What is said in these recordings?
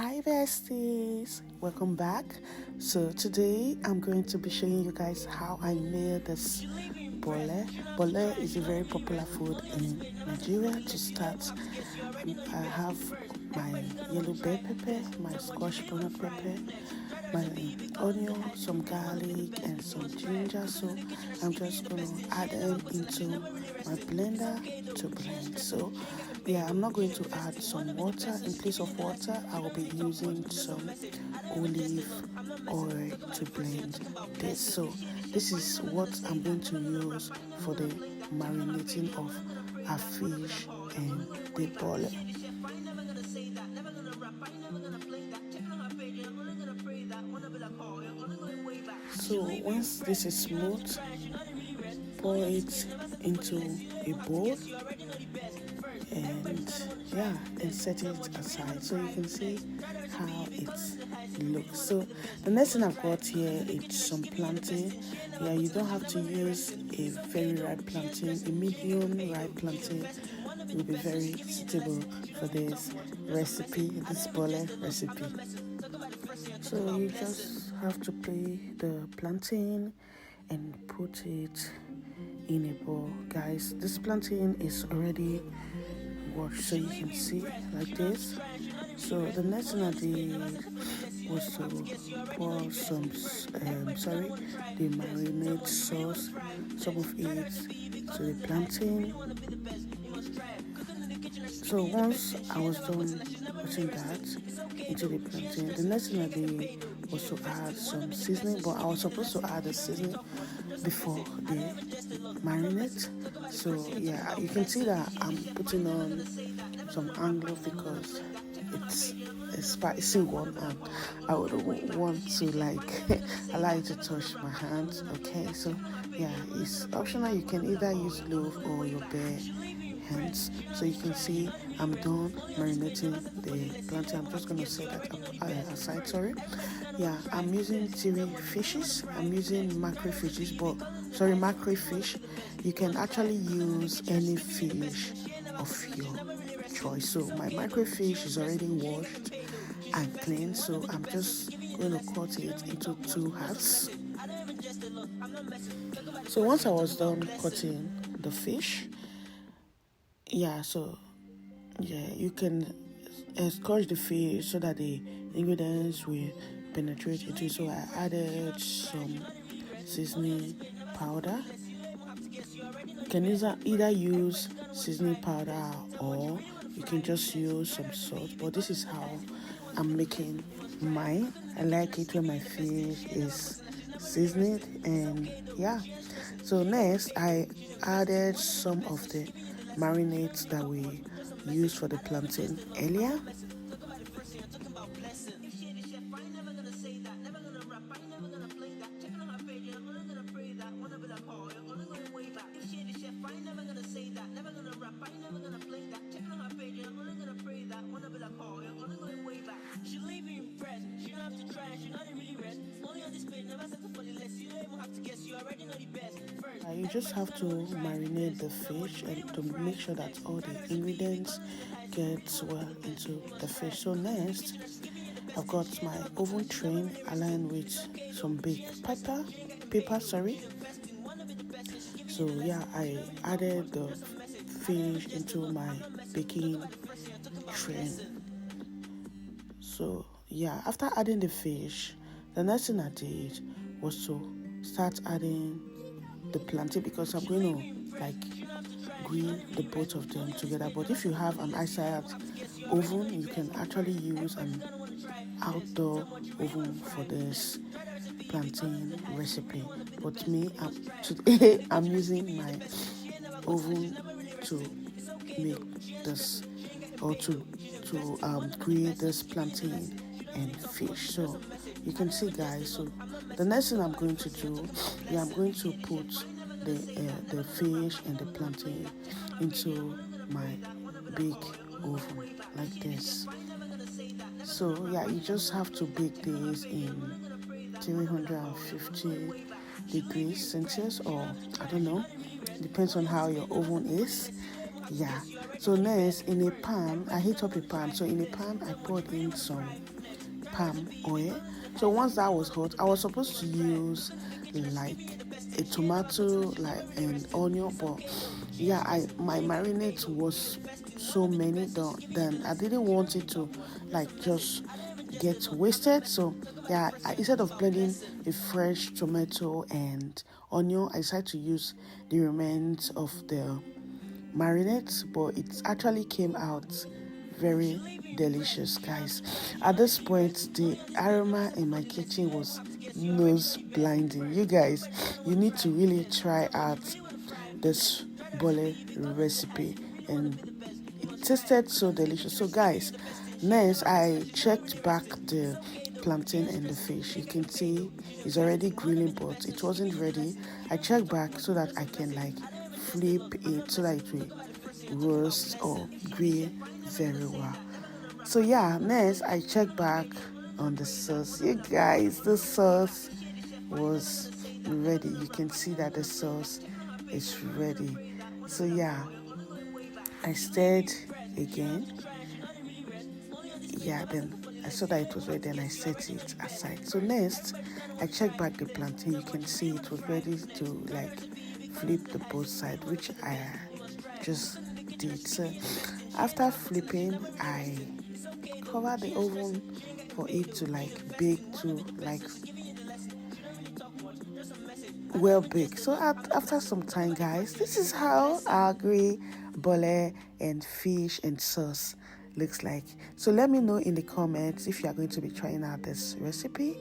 Hi besties, welcome back. So today I'm going to be showing you guys how I made this bonnet. Bonnet is a very popular food in Nigeria. To start, I have my yellow bell pepper, my Scotch bonnet pepper, my onion, some garlic and some ginger. So I'm just gonna add them into my blender to blend. So yeah, I'm not going to add some water. In place of water, I will be using some olive oil to blend this. So this is what I'm going to use for the marinating of our fish and the bonnet. So once this is smooth, pour it into a bowl and yeah, and set it aside so you can see how it looks. So the next thing I've got here is some plantain. Yeah, you don't have to use a very ripe plantain. A medium ripe plantain will be very suitable for this recipe, this bonnet recipe. So you just have to play the plantain and put it in a bowl. Guys, this plantain is already washed, so you can see like this. So the next thing I did was to pour the marinade sauce, some of it to the plantain. So once I was done putting that into the plantain, the next thing I did was to add some seasoning, but I was supposed to add the seasoning before the marinade. So yeah, you can see that I'm putting on some anglo because it's a spicy one and I would want to allow it to touch my hands. Okay, so yeah, it's optional. You can either use glove or your bare hands. So you can see I'm done marinating the plantain. I'm just gonna set that up aside. Sorry. Yeah, I'm using three fishes. I'm using mackerel fishes, mackerel fish. You can actually use any fish of your choice. So my mackerel fish is already washed and clean. So I'm just going to cut it into two halves. So once I was done cutting the fish, yeah, you can scotch the fish so that the ingredients will penetrate into it. So I added some seasoning powder. You can either use seasoning powder or you can just use some salt. But this is how I'm making mine. I like it when my fish is seasoned, and yeah. So next I added some of the marinades that we used for the plantain earlier. You just have to marinate the fish and to make sure that all the ingredients get well into the fish. So next, I've got my oven tray aligned with some baked pepper. So yeah, I added the fish into my baking tray. So yeah, after adding the fish, the next thing I did was to start adding the plantain because I'm going to grill the both of them together. But if you have an outside oven, you can actually use an outdoor oven for this plantain recipe. But today I'm using my oven to make this or to create this plantain and fish. So you can see, guys. So the next thing I'm going to do, I'm going to put the fish and the plantain into my big oven like this. So yeah, you just have to bake this in 350 degrees Celsius, or I don't know, depends on how your oven is. Yeah, So next, in a pan, I heat up a pan. So in a pan, I poured in some palm oil. So once that was hot, I was supposed to use like a tomato, like an onion, but yeah, I my marinade was so many then I didn't want it to like just get wasted. So yeah, instead of blending a fresh tomato and onion, I decided to use the remains of the marinades, but it actually came out very delicious, guys. At this point, the aroma in my kitchen was nose blinding. You guys, you need to really try out this bole recipe, and it tasted so delicious. So guys, next I checked back the plantain and the fish. You can see it's already grilling, but it wasn't ready. I checked back so that I can like flip it so that it will roast or grill very well. So yeah, next I checked back on the sauce. You guys, the sauce was ready. You can see that the sauce is ready. So yeah, I stirred again. Yeah, then I saw that it was ready and I set it aside. So next, I checked back the plantain. You can see it was ready to like flip the both side, which I just did. So after flipping, I covered the oven for it to like bake to like well baked. So after some time, guys, this is how our grey bole and fish and sauce looks like. So let me know in the comments if you are going to be trying out this recipe.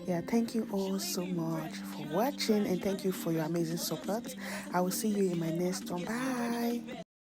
Yeah, thank you all so much for watching, and thank you for your amazing support. I will see you in my next one. Bye.